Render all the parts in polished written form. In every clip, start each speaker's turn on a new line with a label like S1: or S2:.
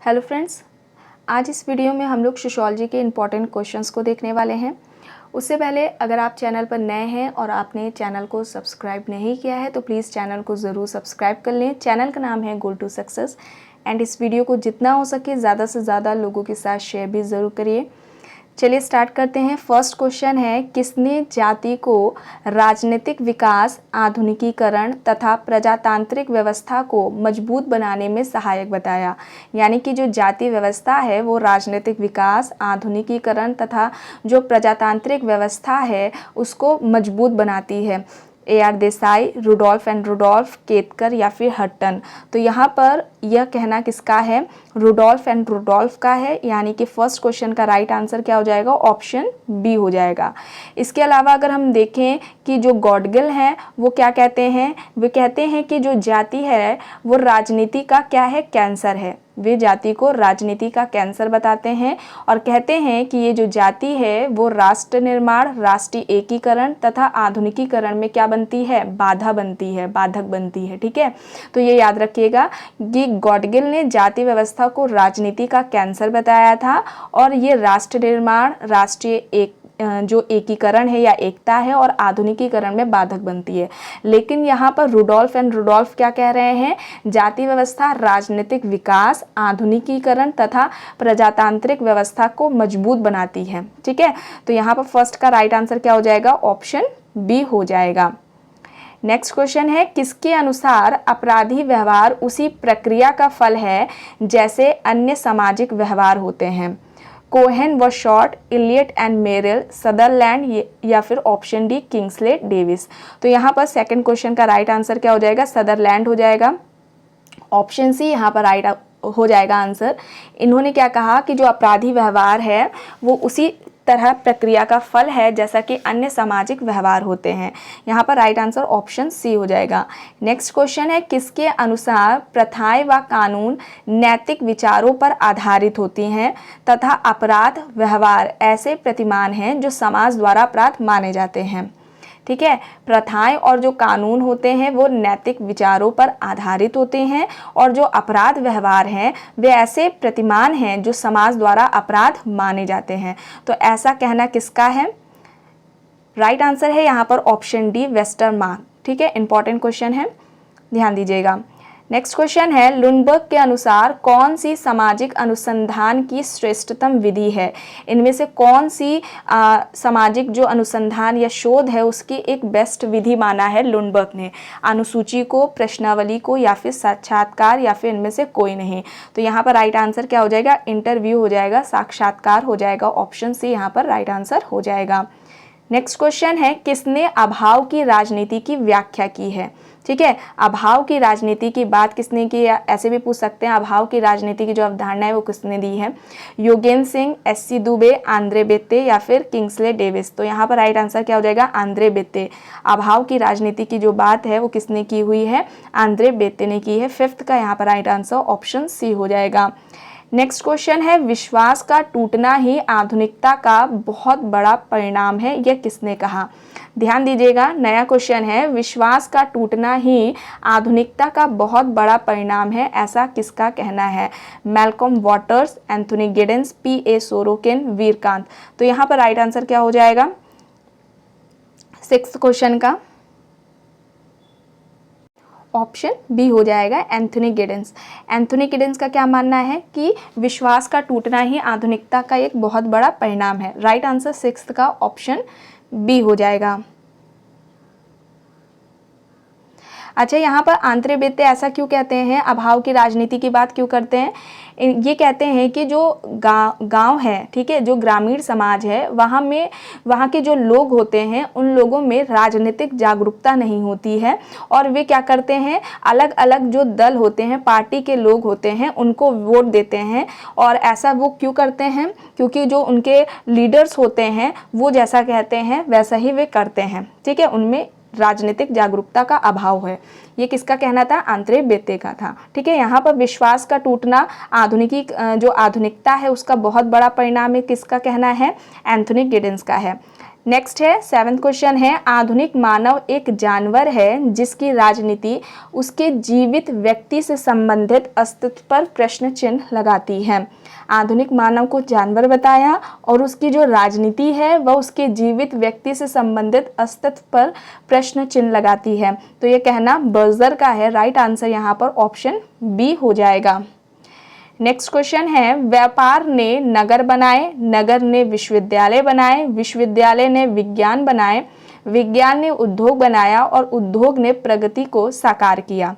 S1: Hello friends, आज इस video में हम लोग सोशियोलॉजी के इम्पॉर्टेंट क्वेश्चंस को देखने वाले हैं। उससे पहले अगर आप चैनल पर नए हैं और आपने चैनल को सब्सक्राइब नहीं किया है तो प्लीज़ चैनल को ज़रूर सब्सक्राइब कर लें। चैनल का नाम है गोल टू सक्सेस एंड इस वीडियो को जितना हो सके ज़्यादा से ज़्यादा लोगों के साथ शेयर भी ज़रूर करिए। चलिए स्टार्ट करते हैं। फर्स्ट क्वेश्चन है, किसने जाति को राजनीतिक विकास, आधुनिकीकरण तथा प्रजातांत्रिक व्यवस्था को मजबूत बनाने में सहायक बताया? यानी कि जो जाति व्यवस्था है वो राजनीतिक विकास, आधुनिकीकरण तथा जो प्रजातांत्रिक व्यवस्था है उसको मजबूत बनाती है। AR Desai, Rudolph and Rudolph, Ketkar या फिर हट्टन। तो यहाँ पर यह कहना किसका है? रुडोल्फ एंड रुडोल्फ का है, यानी कि फर्स्ट क्वेश्चन का राइट आंसर क्या हो जाएगा? ऑप्शन बी हो जाएगा। इसके अलावा अगर हम देखें कि जो गॉडगिल हैं वो क्या कहते हैं? वे कहते हैं कि जो जाति है वो राजनीति का क्या है? कैंसर है। वे जाति को राजनीति का कैंसर बताते हैं और कहते हैं कि ये जो जाति है वो राष्ट्र निर्माण, राष्ट्रीय एकीकरण तथा आधुनिकीकरण में क्या बनती है? बाधा बनती है, बाधक बनती है। ठीक है, तो ये याद रखिएगा कि गॉडगिल ने जाति व्यवस्था को राजनीति का कैंसर बताया था और ये राष्ट्र निर्माण, राष्ट्रीय जो एकीकरण है या एकता है और आधुनिकीकरण में बाधक बनती है। लेकिन यहाँ पर रुडोल्फ एंड रुडोल्फ क्या कह रहे हैं? जाति व्यवस्था राजनीतिक विकास, आधुनिकीकरण तथा प्रजातांत्रिक व्यवस्था को मजबूत बनाती है। ठीक है, तो यहाँ पर फर्स्ट का राइट आंसर क्या हो जाएगा? ऑप्शन बी हो जाएगा। नेक्स्ट क्वेश्चन है, किसके अनुसार अपराधी व्यवहार उसी प्रक्रिया का फल है जैसे अन्य सामाजिक व्यवहार होते हैं? कोहेन व Short, Elliott and Merrill, Sutherland या फिर ऑप्शन डी किंग्सले डेविस। तो यहाँ पर सेकंड क्वेश्चन का राइट आंसर क्या हो जाएगा? सदरलैंड हो जाएगा। ऑप्शन सी यहाँ पर राइट हो जाएगा आंसर। इन्होंने क्या कहा कि जो अपराधी व्यवहार है वो उसी तरह प्रक्रिया का फल है जैसा कि अन्य सामाजिक व्यवहार होते हैं। यहाँ पर राइट आंसर ऑप्शन सी हो जाएगा। नेक्स्ट क्वेश्चन है, किसके अनुसार प्रथाएं व कानून नैतिक विचारों पर आधारित होती हैं तथा अपराध व्यवहार ऐसे प्रतिमान हैं जो समाज द्वारा अपराध माने जाते हैं? ठीक है, प्रथाएं और जो कानून होते हैं वो नैतिक विचारों पर आधारित होते हैं और जो अपराध व्यवहार हैं वे ऐसे प्रतिमान हैं जो समाज द्वारा अपराध माने जाते हैं। तो ऐसा कहना किसका है? राइट आंसर है यहाँ पर ऑप्शन डी वेस्टरमार्क। ठीक है, इंपॉर्टेंट क्वेश्चन है, ध्यान दीजिएगा। नेक्स्ट क्वेश्चन है, लुनबर्ग के अनुसार कौन सी सामाजिक अनुसंधान की श्रेष्ठतम विधि है? इनमें से कौन सी सामाजिक जो अनुसंधान या शोध है उसकी एक बेस्ट विधि माना है लुनबर्ग ने? अनुसूची को, प्रश्नावली को या फिर साक्षात्कार या फिर इनमें से कोई नहीं? तो यहाँ पर राइट आंसर क्या हो जाएगा? इंटरव्यू हो जाएगा, साक्षात्कार हो जाएगा। ऑप्शन सी यहाँ पर राइट आंसर हो जाएगा। नेक्स्ट क्वेश्चन है, किसने अभाव की राजनीति की व्याख्या की है? ठीक है, अभाव की राजनीति की बात किसने की? ऐसे भी पूछ सकते हैं, अभाव की राजनीति की जो अवधारणा है वो किसने दी है? योगेंद्र सिंह, SC दुबे, आंद्रे बेत्ते या फिर किंग्सले डेविस? तो यहाँ पर राइट आंसर क्या हो जाएगा? आंद्रे बेत्ते। अभाव की राजनीति की जो बात है वो किसने की हुई है? आंद्रे बेत्ते ने की है। फिफ्थ का यहाँ पर राइट आंसर ऑप्शन सी हो जाएगा। नेक्स्ट क्वेश्चन है, विश्वास का टूटना ही आधुनिकता का बहुत बड़ा परिणाम है, यह किसने कहा? ध्यान दीजिएगा, नया क्वेश्चन है, विश्वास का टूटना ही आधुनिकता का बहुत बड़ा परिणाम है, ऐसा किसका कहना है? Malcolm Waters, Anthony Giddens, PA Sorokin, वीरकांत। तो यहाँ पर राइट आंसर क्या हो जाएगा सिक्स्थ क्वेश्चन का? ऑप्शन बी हो जाएगा, एंथोनी गिडेंस। एंथोनी गिडेंस का क्या मानना है कि विश्वास का टूटना ही आधुनिकता का एक बहुत बड़ा परिणाम है। राइट आंसर सिक्स्थ का ऑप्शन बी हो जाएगा। अच्छा, यहाँ पर आंद्रे बेत्ते ऐसा क्यों कहते हैं? अभाव की राजनीति की बात क्यों करते हैं? ये कहते हैं कि जो गांव है, ठीक है, जो ग्रामीण समाज है वहाँ के जो लोग होते हैं उन लोगों में राजनीतिक जागरूकता नहीं होती है और वे क्या करते हैं, अलग अलग जो दल होते हैं, पार्टी के लोग होते हैं उनको वोट देते हैं। और ऐसा वो क्यों करते हैं? क्योंकि जो उनके लीडर्स होते हैं वो जैसा कहते हैं वैसा ही वे करते हैं। ठीक है, उनमें राजनीतिक जागरूकता का अभाव है। ये किसका कहना था? आंद्रे बेत्ते का था। ठीक है, यहाँ पर विश्वास का टूटना जो आधुनिकता है उसका बहुत बड़ा परिणाम है, किसका कहना है? एंथोनी गिडेंस का है। नेक्स्ट है 7th क्वेश्चन है, आधुनिक मानव एक जानवर है जिसकी राजनीति उसके जीवित व्यक्ति से संबंधित अस्तित्व पर प्रश्न चिन्ह लगाती है। आधुनिक मानव को जानवर बताया और उसकी जो राजनीति है वह उसके जीवित व्यक्ति से संबंधित अस्तित्व पर प्रश्न चिन्ह लगाती है। तो ये कहना बर्जर का है। राइट आंसर यहाँ पर ऑप्शन बी हो जाएगा। नेक्स्ट क्वेश्चन है, व्यापार ने नगर बनाए, नगर ने विश्वविद्यालय बनाए, विश्वविद्यालय ने विज्ञान बनाए, विज्ञान ने उद्योग बनाया और उद्योग ने प्रगति को साकार किया।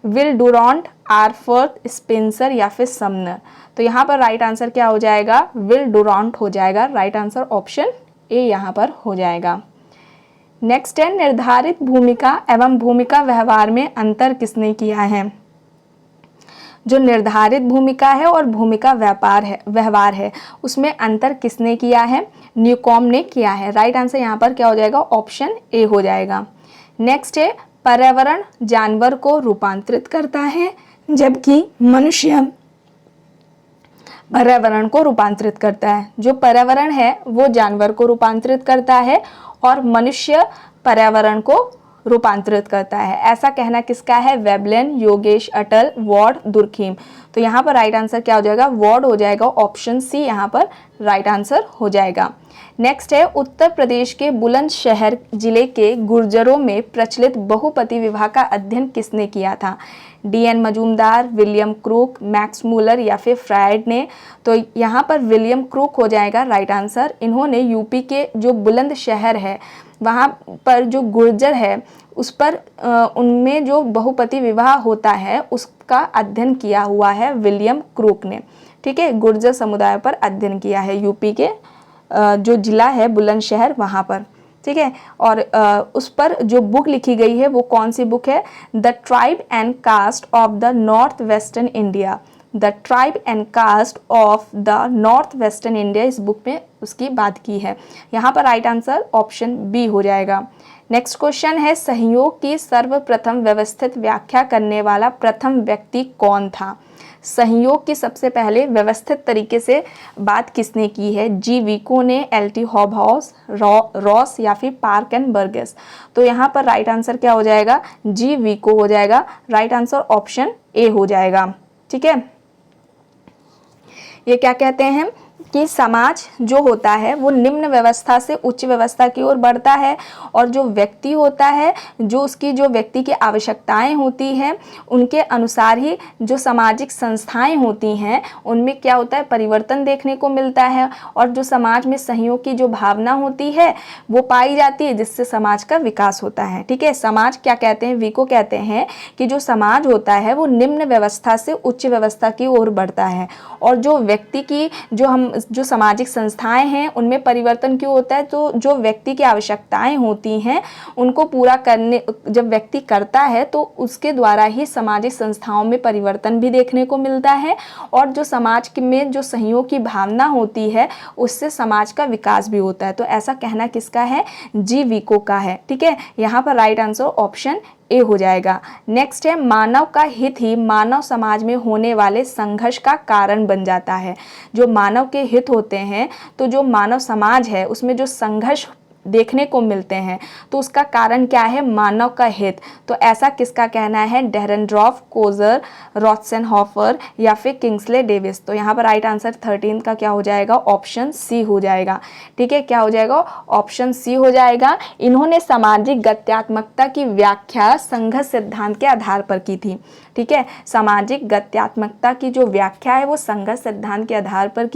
S1: विल डुरांट, आर्थर, स्पेंसर या फिर समनर। तो यहाँ पर राइट आंसर क्या हो जाएगा? विल डुरांट हो जाएगा। राइट आंसर ऑप्शन ए यहाँ पर हो जाएगा। नेक्स्ट है, निर्धारित भूमिका एवं भूमिका व्यवहार में अंतर किसने किया है? जो निर्धारित भूमिका है और भूमिका व्यवहार है उसमें अंतर किसने किया है? न्यूकॉम ने किया है। राइट आंसर यहाँ पर क्या हो जाएगा? ऑप्शन ए हो जाएगा। नेक्स्ट है, पर्यावरण जानवर को रूपांतरित करता है जबकि मनुष्य पर्यावरण को रूपांतरित करता है। जो पर्यावरण है वो जानवर को रूपांतरित करता है और मनुष्य पर्यावरण को रूपांतरित करता है। ऐसा कहना किसका है? वेबलेन, योगेश अटल, वॉर्ड, दुर्खीम। तो यहाँ पर राइट आंसर क्या हो जाएगा? वॉर्ड हो जाएगा। ऑप्शन सी यहाँ पर राइट आंसर हो जाएगा। नेक्स्ट है, उत्तर प्रदेश के बुलंदशहर जिले के गुर्जरों में प्रचलित बहुपति विवाह का अध्ययन किसने किया था? DN. Majumdar, William crook, Max Muller या फिर फ्रायड ने। तो यहाँ पर विलियम क्रूक हो जाएगा राइट आंसर। इन्होंने यूपी के जो बुलंदशहर है वहाँ पर जो गुर्जर है उस पर उनमें जो बहुपति विवाह होता है उसका अध्ययन किया हुआ है विलियम क्रूक ने। ठीक है, गुर्जर समुदाय पर अध्ययन किया है यूपी के जो जिला है बुलंदशहर वहाँ पर। ठीक है, और उस पर जो बुक लिखी गई है वो कौन सी बुक है? The tribe and caste of the north western India. The tribe and caste of the north western India, इस बुक में उसकी बात की है। यहाँ पर राइट आंसर ऑप्शन बी हो जाएगा। नेक्स्ट क्वेश्चन है, सहयोग की सर्वप्रथम व्यवस्थित व्याख्या करने वाला प्रथम व्यक्ति कौन था? सहयोग की सबसे पहले व्यवस्थित तरीके से बात किसने की है? जी विको ने, एल.टी. हॉबहाउस, रॉस या फिर पार्क एंड बर्गेस। तो यहाँ पर राइट आंसर क्या हो जाएगा? जी विको हो जाएगा। राइट आंसर ऑप्शन ए हो जाएगा। ठीक है, ये क्या कहते हैं कि समाज जो होता है वो निम्न व्यवस्था से उच्च व्यवस्था की ओर बढ़ता है और जो व्यक्ति होता है जो उसकी जो व्यक्ति की आवश्यकताएं होती हैं उनके अनुसार ही जो सामाजिक संस्थाएं होती हैं उनमें क्या होता है? परिवर्तन देखने को मिलता है और जो समाज में सहयोग की जो भावना होती है वो पाई जाती है जिससे समाज का विकास होता है। ठीक है, समाज क्या कहते हैं? विको कहते हैं कि जो समाज होता है वो निम्न व्यवस्था से उच्च व्यवस्था की ओर बढ़ता है और जो व्यक्ति की जो सामाजिक संस्थाएं हैं उनमें परिवर्तन क्यों होता है? तो जो व्यक्ति की आवश्यकताएं होती हैं उनको पूरा करने जब व्यक्ति करता है तो उसके द्वारा ही सामाजिक संस्थाओं में परिवर्तन भी देखने को मिलता है और जो समाज में जो सहयोग की भावना होती है उससे समाज का विकास भी होता है। तो ऐसा कहना किसका है? जी विको का है। ठीक है, यहाँ पर राइट आंसर ऑप्शन ए हो जाएगा। नेक्स्ट है, मानव का हित ही मानव समाज में होने वाले संघर्ष का कारण बन जाता है। जो मानव के हित होते हैं तो जो मानव समाज है उसमें जो संघर्ष देखने को मिलते हैं तो उसका कारण क्या है? मानव का हित। तो ऐसा किसका कहना है? डेहरेनड्रॉफ, कोजर, रॉथसेनहॉफर या फिर किंग्सले डेविस। तो यहाँ पर राइट आंसर 13 का क्या हो जाएगा? ऑप्शन सी हो जाएगा। ठीक है, क्या हो जाएगा? ऑप्शन सी हो जाएगा। इन्होंने सामाजिक गत्यात्मकता की व्याख्या संघर्ष सिद्धांत के आधार पर की थी। ठीक है, सामाजिक गत्यात्मकता की जो व्याख्या है वो संघर्ष सिद्धांत के आधार पर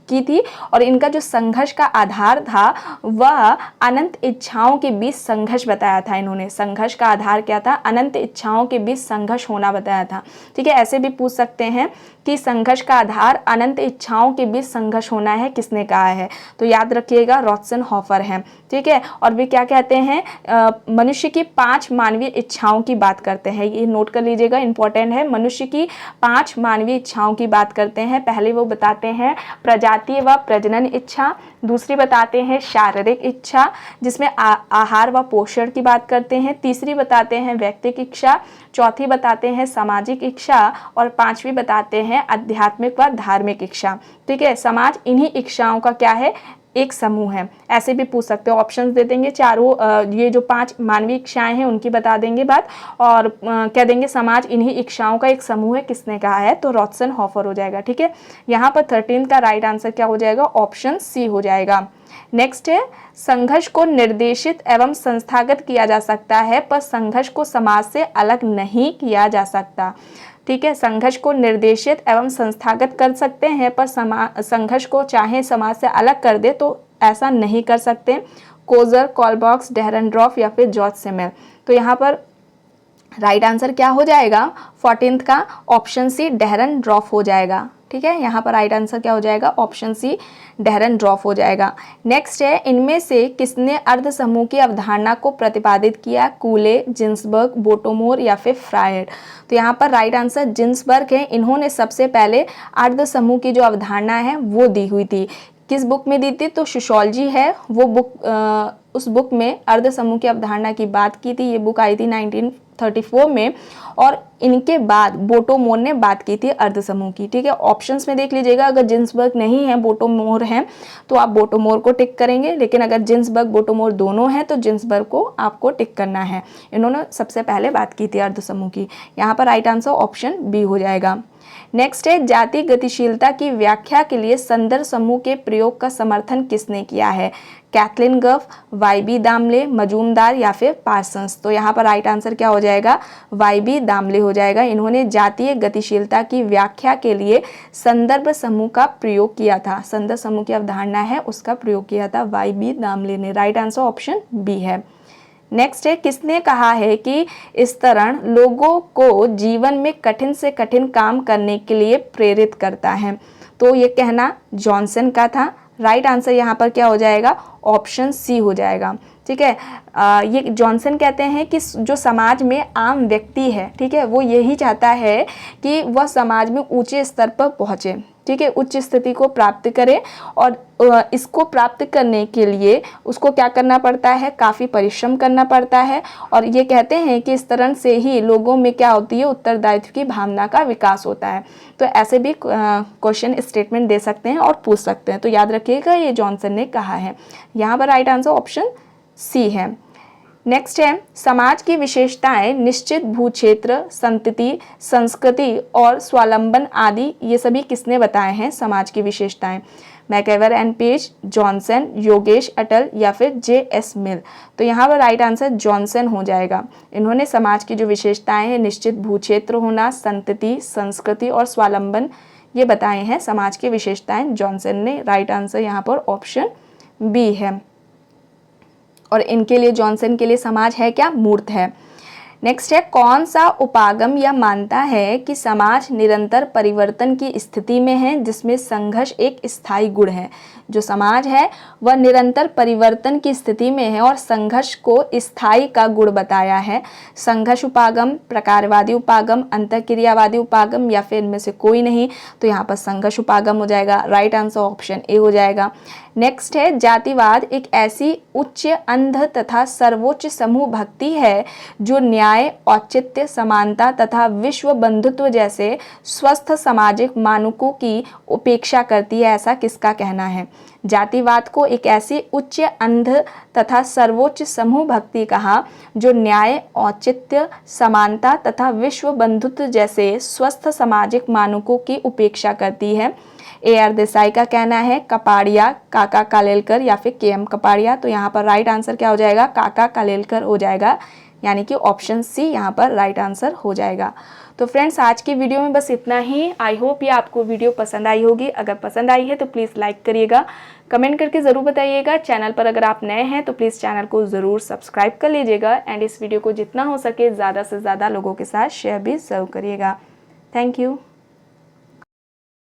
S1: की थी और इनका जो संघर्ष का आधार था वह अनंत इच्छाओं के बीच संघर्ष बताया था। इन्होंने संघर्ष का आधार क्या था? अनंत इच्छाओं के बीच संघर्ष होना बताया था। ठीक है, ऐसे भी पूछ सकते हैं कि संघर्ष का आधार अनंत इच्छाओं के बीच संघर्ष होना है, किसने कहा है? तो याद रखिएगा रॉथसेनहॉफर है। ठीक है, और वे क्या कहते हैं? मनुष्य की 5 मानवीय इच्छाओं की बात करते हैं। ये नोट कर लीजिएगा, इंपॉर्टेंट है। मनुष्य की 5 मानवीय इच्छाओं की बात करते हैं। पहले वो बताते हैं प्रजातीय व प्रजनन इच्छा, दूसरी बताते हैं शारीरिक इच्छा जिसमें आहार व पोषण की बात करते हैं, तीसरी बताते हैं व्यक्तिगत इच्छा, चौथी बताते हैं सामाजिक इच्छा और पांचवी बताते हैं आध्यात्मिक व धार्मिक इच्छा। ठीक है, समाज इन्हीं इच्छाओं का क्या है? एक समूह है, ऐसे भी पूछ सकते हो। ऑप्शंस दे देंगे चारों, ये जो 5 मानवीय इच्छाएं हैं उनकी बता देंगे बात, और कह देंगे समाज इन्हीं इच्छाओं का एक समूह है, किसने कहा है, तो रॉटसन-हॉफर हो जाएगा। ठीक है, यहाँ पर 13 का राइट आंसर क्या हो जाएगा, ऑप्शन सी हो जाएगा। नेक्स्ट है, संघर्ष को निर्देशित एवं संस्थागत किया जा सकता है पर संघर्ष को समाज से अलग नहीं किया जा सकता। ठीक है, संघर्ष को निर्देशित एवं संस्थागत कर सकते हैं पर संघर्ष को चाहे समाज से अलग कर दे तो ऐसा नहीं कर सकते। कोजर, कॉलबॉक्स, डेहरनड्रॉफ या फिर जॉर्ज सिमेल। तो यहाँ पर राइट आंसर क्या हो जाएगा, 14th का ऑप्शन सी डेहरनड्रॉफ हो जाएगा। ठीक है, यहाँ पर राइट आंसर क्या हो जाएगा, ऑप्शन सी डेहरनड्रॉफ हो जाएगा। नेक्स्ट है, इनमें से किसने अर्ध समूह की अवधारणा को प्रतिपादित किया, कूले, जिन्सबर्ग, बोटोमोर या फिर फ्रायड। तो यहाँ पर राइट आंसर जिन्सबर्ग है। इन्होंने सबसे पहले अर्ध समूह की जो अवधारणा है वो दी हुई थी। किस बुक में दी थी, तो सोशियोलॉजी है वो बुक, उस बुक में अर्ध समूह की अवधारणा की बात की थी। ये बुक आई थी 1934 में, और इनके बाद बोटोमोर ने बात की थी अर्ध समूह की। ठीक है, ऑप्शंस में देख लीजिएगा, अगर जिन्सबर्ग नहीं है बोटोमोर है तो आप बोटोमोर को टिक करेंगे, लेकिन अगर जिन्सबर्ग बोटोमोर दोनों हैं तो जिन्सबर्ग को आपको टिक करना है। इन्होंने सबसे पहले बात की थी अर्ध समूह की। यहाँ पर राइट आंसर ऑप्शन बी हो जाएगा। नेक्स्ट है, जाति गतिशीलता की व्याख्या के लिए संदर्भ समूह के प्रयोग का समर्थन किसने किया है, कैथलीन गफ, वाई.बी. दामले, मजूमदार या फिर पार्सन्स। तो यहाँ पर राइट आंसर क्या हो जाएगा, वाई.बी. दामले हो जाएगा। इन्होंने जातीय गतिशीलता की व्याख्या के लिए संदर्भ समूह का प्रयोग किया था। संदर्भ समूह की अवधारणा है उसका प्रयोग किया था वाई.बी. दामले ने। राइट आंसर ऑप्शन बी है। नेक्स्ट है, किसने कहा है कि स्तरण लोगों को जीवन में कठिन से कठिन काम करने के लिए प्रेरित करता है। तो ये कहना जॉनसन का था। राइट आंसर यहाँ पर क्या हो जाएगा, ऑप्शन सी हो जाएगा। ठीक है, ये जॉनसन कहते हैं कि जो समाज में आम व्यक्ति है, ठीक है, वो यही चाहता है कि वह समाज में ऊंचे स्तर पर पहुँचे। ठीक है, उच्च स्थिति को प्राप्त करे, और इसको प्राप्त करने के लिए उसको क्या करना पड़ता है, काफ़ी परिश्रम करना पड़ता है। और ये कहते हैं कि इस तरह से ही लोगों में क्या होती है, उत्तरदायित्व की भावना का विकास होता है। तो ऐसे भी क्वेश्चन स्टेटमेंट दे सकते हैं और पूछ सकते हैं। तो याद रखिएगा ये जॉनसन ने कहा है। यहाँ पर राइट आंसर ऑप्शन सी है। नेक्स्ट है, समाज की विशेषताएं निश्चित भूक्षेत्र, संतति, संस्कृति और स्वावलंबन आदि ये सभी किसने बताए हैं समाज की विशेषताएं, मैकएवर एंड पेज, जॉनसन, योगेश अटल या फिर जे.एस. मिल। तो यहाँ पर राइट आंसर जॉनसन हो जाएगा। इन्होंने समाज की जो विशेषताएं हैं, निश्चित भूक्षेत्र होना, संतति, संस्कृति और स्वावलंबन, ये बताए हैं समाज की विशेषताएं जॉनसन ने। राइट आंसर यहाँ पर ऑप्शन बी है। और इनके लिए, जॉनसन के लिए, समाज है क्या, मूर्त है। नेक्स्ट है, कौन सा उपागम यह मानता है कि समाज निरंतर परिवर्तन की स्थिति में है जिसमें संघर्ष एक स्थायी गुण है। जो समाज है वह निरंतर परिवर्तन की स्थिति में है और संघर्ष को स्थायी का गुण बताया है। संघर्ष उपागम, प्रकारवादी उपागम, अंतःक्रियावादी उपागम या फिर इनमें से कोई नहीं। तो यहाँ पर संघर्ष उपागम हो जाएगा। राइट आंसर ऑप्शन ए हो जाएगा। नेक्स्ट है, जातिवाद एक ऐसी उच्च, अंध तथा सर्वोच्च समूह भक्ति है जो न्याय, औचित्य, समानता तथा विश्व बंधुत्व जैसे स्वस्थ सामाजिक मानकों की उपेक्षा करती है। ऐसा किसका कहना है? जातिवाद को एक ऐसी उच्च, अंध तथा सर्वोच्च समूह भक्ति कहा जो न्याय, औचित्य, समानता तथा विश्व बंधुत्व जैसे स्वस्थ सामाजिक मानकों की उपेक्षा करती है। ए.आर. देसाई का कहना है, कपाड़िया, काका कालेलकर या फिर के.एम. कपाड़िया। तो यहाँ पर राइट आंसर क्या हो जाएगा, काका कालेलकर हो जाएगा, यानी कि ऑप्शन सी यहाँ पर राइट आंसर हो जाएगा। तो फ्रेंड्स, आज की वीडियो में बस इतना ही। आई होप ये आपको वीडियो पसंद आई होगी। अगर पसंद आई है तो प्लीज़ लाइक करिएगा, कमेंट करके ज़रूर बताइएगा। चैनल पर अगर आप नए हैं तो प्लीज़ चैनल को ज़रूर सब्सक्राइब कर लीजिएगा, एंड इस वीडियो को जितना हो सके ज़्यादा से ज़्यादा लोगों के साथ शेयर भी ज़रूर करिएगा। Thank you.